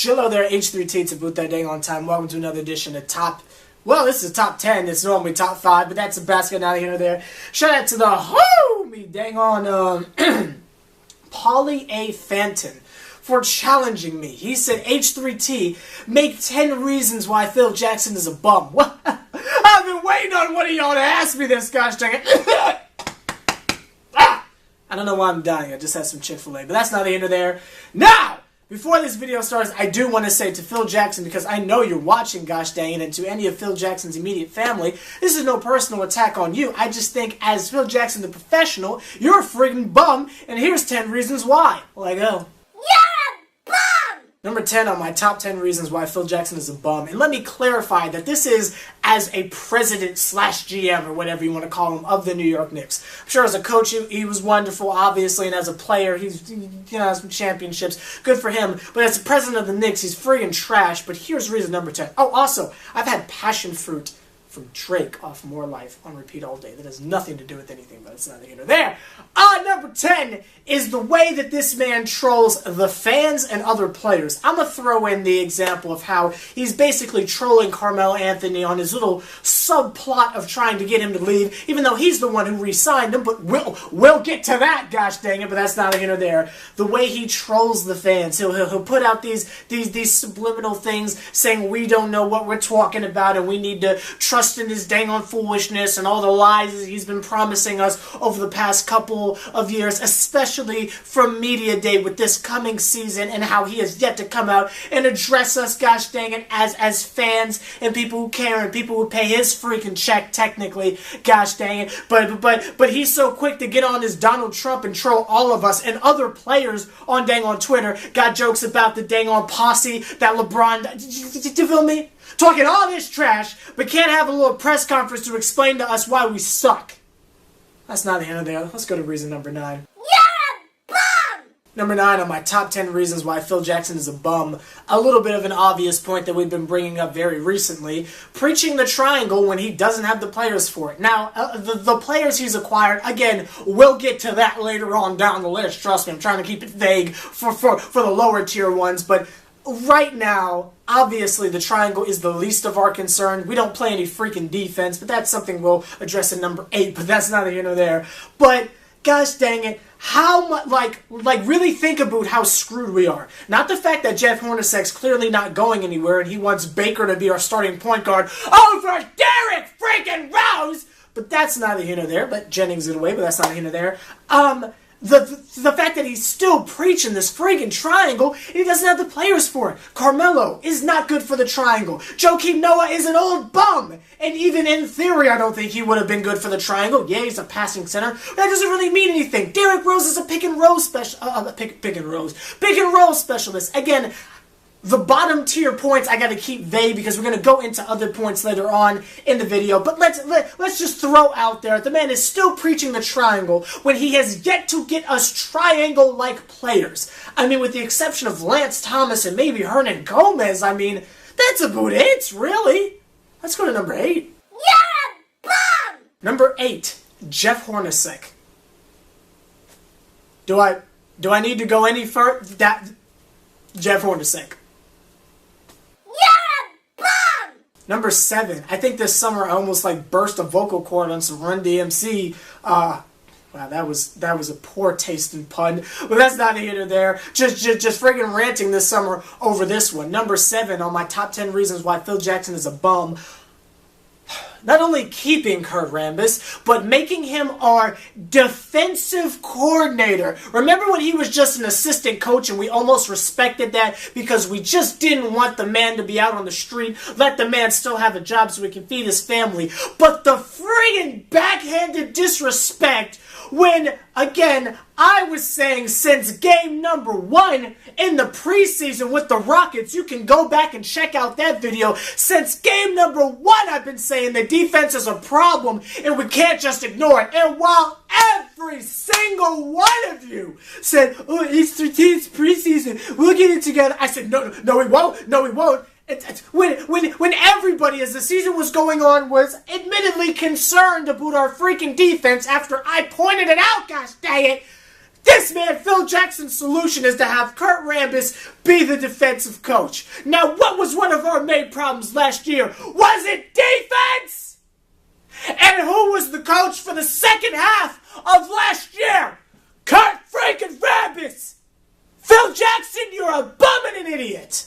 Chillo there, H+III+T to boot that dang on time. Welcome to another edition of this is top 10. It's normally top 5, but that's a basket out of here or there. Shout out to the homie dang on Polly A. Fanton for challenging me. He said, H+III+T, make 10 reasons why Phil Jackson is a bum. What? I've been waiting on one of y'all to ask me this, gosh dang it. I don't know why I'm dying. I just had some Chick-fil-A, but that's not the end of there. Now, before this video starts, I do want to say to Phil Jackson, because I know you're watching, gosh dang it, and to any of Phil Jackson's immediate family, this is no personal attack on you. I just think, as Phil Jackson the professional, you're a friggin' bum, and here's 10 reasons why. Well, I go. Number 10 on my top 10 reasons why Phil Jackson is a bum. And let me clarify that this is as a president slash GM, or whatever you want to call him, of the New York Knicks. I'm sure as a coach, he was wonderful, obviously, and as a player, he's, has some championships. Good for him. But as the president of the Knicks, he's friggin' trash. But here's reason number 10. Oh, also, I've had passion fruit from Drake off More Life on repeat all day. That has nothing to do with anything, but it's neither here nor there. Number 10 is the way that this man trolls the fans and other players. I'm going to throw in the example of how he's basically trolling Carmelo Anthony on his little subplot of trying to get him to leave, even though he's the one who re-signed him, but we'll get to that, gosh dang it, but that's neither here nor there. The way he trolls the fans. He'll put out these subliminal things saying we don't know what we're talking about and we need to trust in his dang on foolishness and all the lies he's been promising us over the past couple of years, especially from Media Day with this coming season, and how he has yet to come out and address us, gosh dang it, as fans and people who care and people who pay his freaking check, technically, gosh dang it. But he's so quick to get on his Donald Trump and troll all of us, and other players on dang on Twitter got jokes about the dang on posse that LeBron, you feel me? Talking all this trash, but can't have a little press conference to explain to us why we suck. That's not the end of there. Let's go to reason number 9. You're a bum! Number 9 on my top 10 reasons why Phil Jackson is a bum. A little bit of an obvious point that we've been bringing up very recently. Preaching the triangle when he doesn't have the players for it. Now, the players he's acquired, again, we'll get to that later on down the list. Trust me, I'm trying to keep it vague for the lower tier ones, but right now, obviously, the triangle is the least of our concern. We don't play any freaking defense, but that's something we'll address in number 8, but that's neither here nor there. But, gosh dang it, how much, like really think about how screwed we are. Not the fact that Jeff Hornacek's clearly not going anywhere and he wants Baker to be our starting point guard over Derrick freaking Rose, but that's neither here nor there. But Jennings in a way, but that's not here nor there. The fact that he's still preaching this friggin' triangle, and he doesn't have the players for it. Carmelo is not good for the triangle. Joakim Noah is an old bum. And even in theory, I don't think he would have been good for the triangle. Yeah, he's a passing center, but that doesn't really mean anything. Derrick Rose is a pick and roll specialist. Again, the bottom tier points I got to keep vague because we're going to go into other points later on in the video. But let's just throw out there, the man is still preaching the triangle when he has yet to get us triangle-like players. I mean, with the exception of Lance Thomas and maybe Hernan Gomez, I mean, that's about it, really. Let's go to number 8. You're a bum! Number 8, Jeff Hornacek. Do I need to go any further? Jeff Hornacek. Number 7, I think this summer I almost burst a vocal cord on some Run DMC. Wow, that was a poor tasting pun, but that's not here or there. Just friggin' ranting this summer over this one. Number 7 on my top 10 reasons why Phil Jackson is a bum. Not only keeping Kurt Rambis, but making him our defensive coordinator. Remember when he was just an assistant coach and we almost respected that because we just didn't want the man to be out on the street, let the man still have a job so he can feed his family. But the friggin' backhanded disrespect when, again, I was saying since game number 1 in the preseason with the Rockets, you can go back and check out that video. Since game number 1, I've been saying the defense is a problem and we can't just ignore it. And while every single one of you said, oh, H+III+T's preseason, we'll get it together, I said, no, we won't. When everybody, as the season was going on, was admittedly concerned about our freaking defense after I pointed it out, gosh dang it, This man, Phil Jackson's solution is to have Kurt Rambis be the defensive coach. Now, what was one of our main problems last year? Was it defense? And who was the coach for the second half of last year? Kurt freaking Rambis! Phil Jackson, you're a bum and an idiot!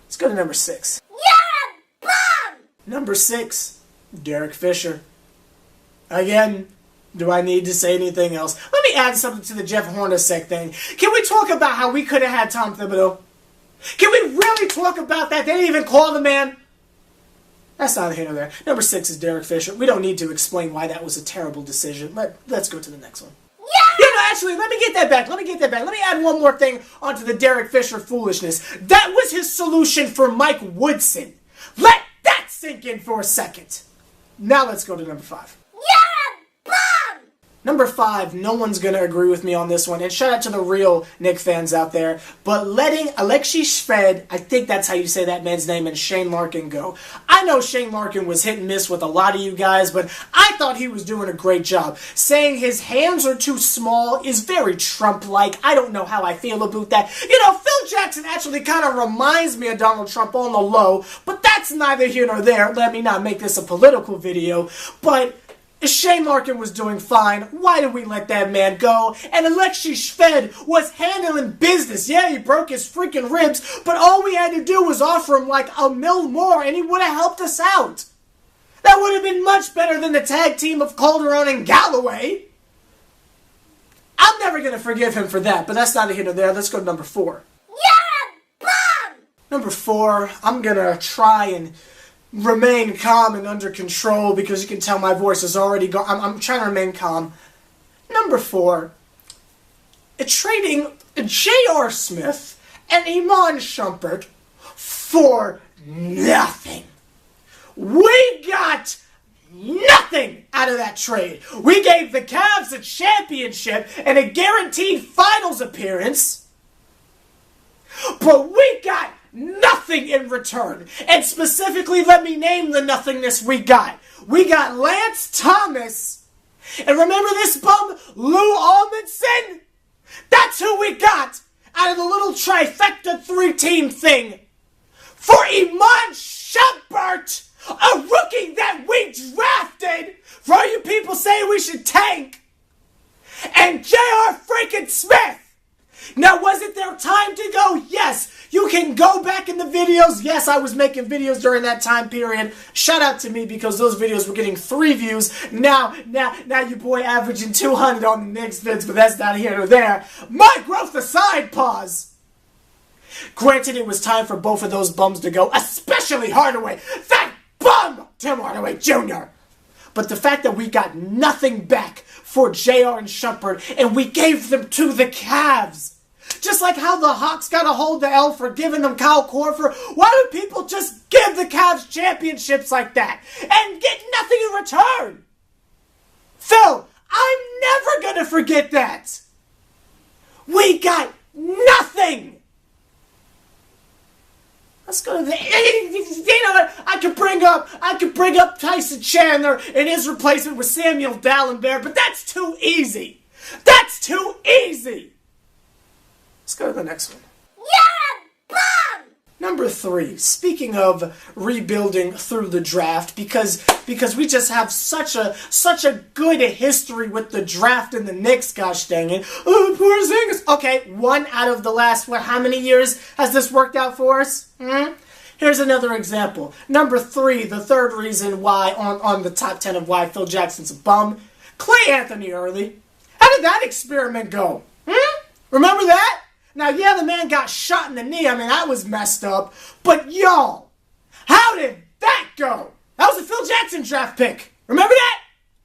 Let's go to number 6. You're a bum! Number 6, Derek Fisher. Again, do I need to say anything else? Let me add something to the Jeff Hornacek thing. Can we talk about how we could have had Tom Thibodeau? Can we really talk about that? They didn't even call the man. That's not here nor there. Number 6 is Derek Fisher. We don't need to explain why that was a terrible decision. Let's go to the next one. Yeah! No, actually, let me get that back. Let me add one more thing onto the Derek Fisher foolishness. That was his solution for Mike Woodson. Let that sink in for a second. Now let's go to number 5. You're a bum! Number 5, no one's going to agree with me on this one, and shout out to the real Knick fans out there, but letting Alexei Shved, I think that's how you say that man's name, and Shane Larkin go. I know Shane Larkin was hit and miss with a lot of you guys, but I thought he was doing a great job. Saying his hands are too small is very Trump-like. I don't know how I feel about that. You know, Phil Jackson actually kind of reminds me of Donald Trump on the low, but that's neither here nor there. Let me not make this a political video, but Shane Larkin was doing fine. Why did we let that man go? And Alexei Shved was handling business. Yeah, he broke his freaking ribs, but all we had to do was offer him like $1 million more and he would have helped us out. That would have been much better than the tag team of Calderon and Galloway. I'm never going to forgive him for that, but that's not a here nor there. Let's go to number 4. You're a bum! Number 4, I'm going to try and remain calm and under control because you can tell my voice is already gone. I'm trying to remain calm. Number 4, trading J.R. Smith and Iman Shumpert for nothing. We got nothing out of that trade. We gave the Cavs a championship and a guaranteed finals appearance, but we got nothing in return. And specifically, let me name the nothingness we got. We got Lance Thomas. And remember this bum, Lou Almondson? That's who we got out of the little trifecta 3-team thing. For Iman Shumpert, a rookie that we drafted, for all you people saying we should tank, and J.R. freaking Smith. Now, was it their time to go? Yes. You can go back in the videos. Yes, I was making videos during that time period. Shout out to me because those videos were getting 3 views. Now your boy averaging 200 on the Knicks vids, but that's not here nor there. My growth aside, pause. Granted, it was time for both of those bums to go, especially Hardaway. That bum, Tim Hardaway Jr. But the fact that we got nothing back for JR and Shumpert, and we gave them to the Cavs. Just like how the Hawks got to hold the L for giving them Kyle Korver, why do people just give the Cavs championships like that and get nothing in return? Phil, I'm never going to forget that. We got nothing. Let's go to the. You know what? I could bring up Tyson Chandler and his replacement with Samuel Dallenberg, but that's too easy. That's too easy. Let's go to the next one. You're a bum! Number 3. Speaking of rebuilding through the draft, because we just have such a good history with the draft and the Knicks. Gosh dang it! Oh, poor Zingers. Okay, 1 out of the last how many years has this worked out for us? Here's another example. Number 3, the third reason why on the top 10 of why Phil Jackson's a bum. Clay Anthony Early. How did that experiment go? Remember that? Now, yeah, the man got shot in the knee. I mean, that was messed up. But, y'all, how did that go? That was a Phil Jackson draft pick. Remember that?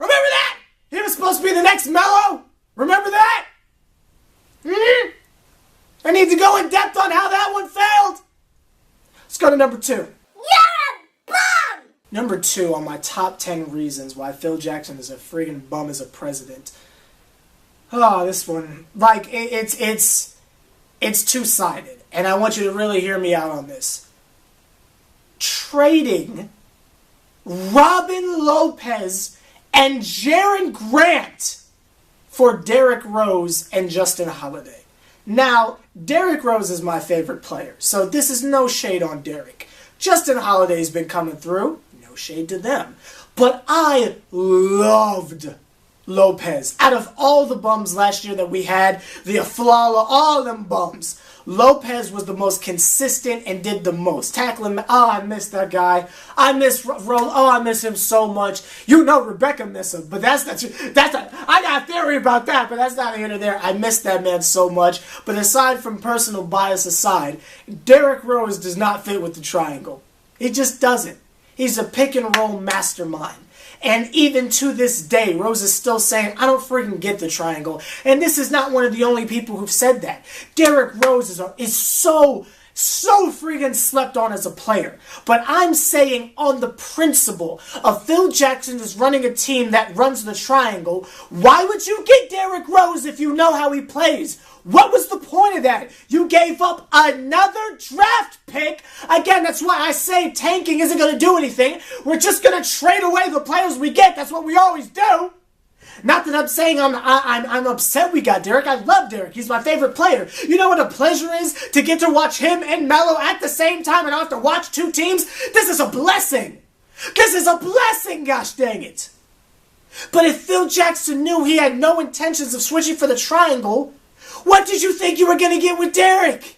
Remember that? He was supposed to be the next Melo. Remember that? I need to go in depth on how that one failed. Let's go to number 2. You're a bum! Number 2 on my top 10 reasons why Phil Jackson is a friggin' bum as a president. Oh, this one. Like, it's two-sided, and I want you to really hear me out on this. Trading Robin Lopez and Jaren Grant for Derrick Rose and Justin Holiday. Now, Derrick Rose is my favorite player, so this is no shade on Derrick. Justin Holiday's been coming through, no shade to them. But I loved Lopez. Out of all the bums last year that we had, the Aflala, all them bums, Lopez was the most consistent and did the most. Tackling, oh, I miss that guy. I miss I miss him so much. You know Rebecca miss him, but I got a theory about that, but that's not here nor there. I miss that man so much. But aside from personal bias aside, Derrick Rose does not fit with the triangle. He just doesn't. He's a pick and roll mastermind. And even to this day, Rose is still saying, I don't freaking get the triangle. And this is not one of the only people who've said that. Derrick Rose is so freaking slept on as a player. But I'm saying on the principle of Phil Jackson is running a team that runs the triangle, why would you get Derrick Rose if you know how he plays? What was the point of that? You gave up another draft pick. Again, that's why I say tanking isn't going to do anything. We're just going to trade away the players we get. That's what we always do. Not that I'm saying I'm upset we got Derrick. I love Derrick. He's my favorite player. You know what a pleasure is to get to watch him and Melo at the same time and I don't have to watch two teams? This is a blessing. This is a blessing, gosh dang it. But if Phil Jackson knew he had no intentions of switching for the triangle, what did you think you were going to get with Derrick?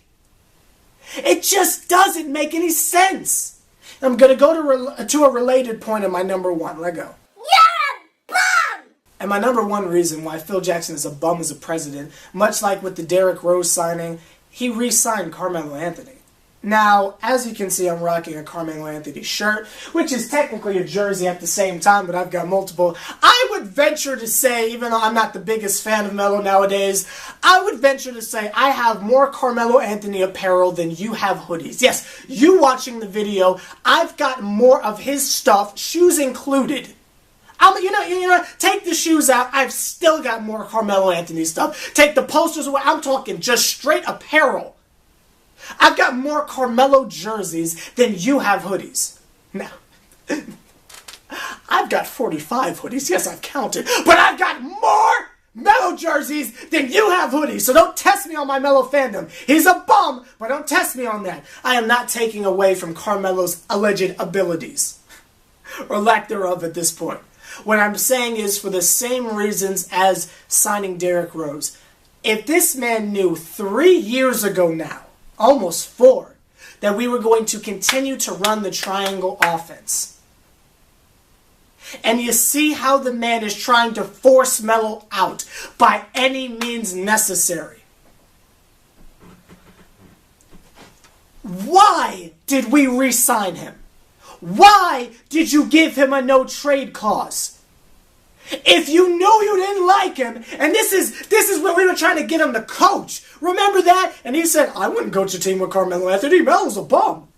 It just doesn't make any sense. I'm going to go to a related point in my number one. Let go. You're a bum! And my number one reason why Phil Jackson is a bum as a president, much like with the Derrick Rose signing, he re-signed Carmelo Anthony. Now, as you can see, I'm rocking a Carmelo Anthony shirt, which is technically a jersey at the same time, but I've got multiple. I would venture to say, even though I'm not the biggest fan of Melo nowadays, I would venture to say I have more Carmelo Anthony apparel than you have hoodies. Yes, you watching the video, I've got more of his stuff, shoes included. You know, take the shoes out, I've still got more Carmelo Anthony stuff. Take the posters away, I'm talking just straight apparel. I've got more Carmelo jerseys than you have hoodies. Now, I've got 45 hoodies. Yes, I've counted. But I've got more Melo jerseys than you have hoodies. So don't test me on my Melo fandom. He's a bum, but don't test me on that. I am not taking away from Carmelo's alleged abilities. Or lack thereof at this point. What I'm saying is for the same reasons as signing Derrick Rose. If this man knew 3 years ago now, almost 4, that we were going to continue to run the triangle offense. And you see how the man is trying to force Melo out by any means necessary. Why did we re-sign him? Why did you give him a no-trade clause? If you knew you didn't like him, and this is where we were trying to get him to coach. Remember that? And he said, I wouldn't coach a team with Carmelo Anthony. Melo's a bum.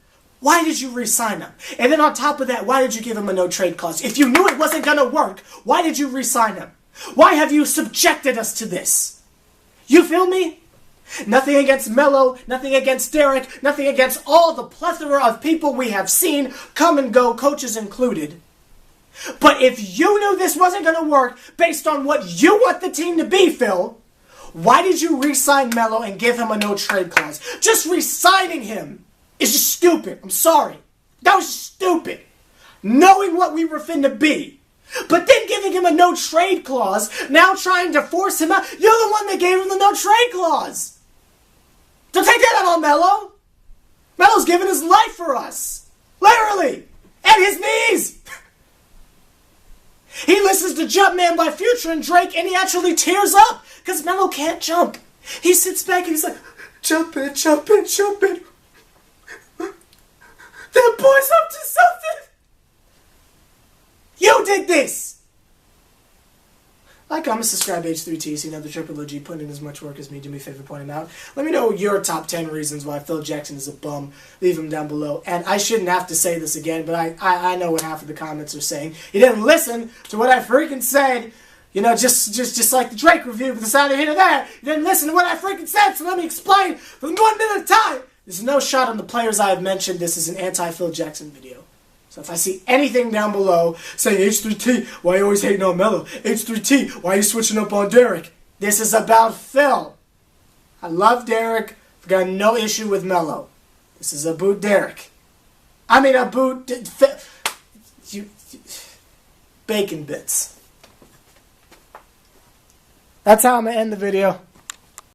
Why did you re-sign him? And then on top of that, why did you give him a no-trade clause? If you knew it wasn't going to work, why did you re-sign him? Why have you subjected us to this? You feel me? Nothing against Melo, nothing against Derrick, nothing against all the plethora of people we have seen come and go, coaches included. But if you knew this wasn't going to work based on what you want the team to be, Phil, why did you re-sign Melo and give him a no-trade clause? Just re-signing him is just stupid. I'm sorry. That was stupid. Knowing what we were finna be. But then giving him a no-trade clause, now trying to force him out. You're the one that gave him the no-trade clause. Don't take that out on Melo. Melo's giving his life for us. Literally. And his knees. He listens to Jumpman by Future and Drake and he actually tears up because Melo can't jump. He sits back and he's like, jumping, jumping, jumping. That boy's up to something. You did this. Like, comment, subscribe, H+III+T, see another Triple OG putting in as much work as me. Do me a favor pointing out. Let me know your top 10 reasons why Phil Jackson is a bum. Leave them down below. And I shouldn't have to say this again, but I know what half of the comments are saying. You didn't listen to what I freaking said. You know, just like the Drake review, but the sound of here to there. You didn't listen to what I freaking said, so let me explain from 1 minute at a time. This is no shot on the players I have mentioned. This is an anti-Phil Jackson video. So if I see anything down below saying, H+III+T, why you always hating on Melo? H+III+T, why you switching up on Derek? This is about Phil. I love Derek. I've got no issue with Melo. This is about Derek. I mean, about bacon bits. That's how I'm going to end the video.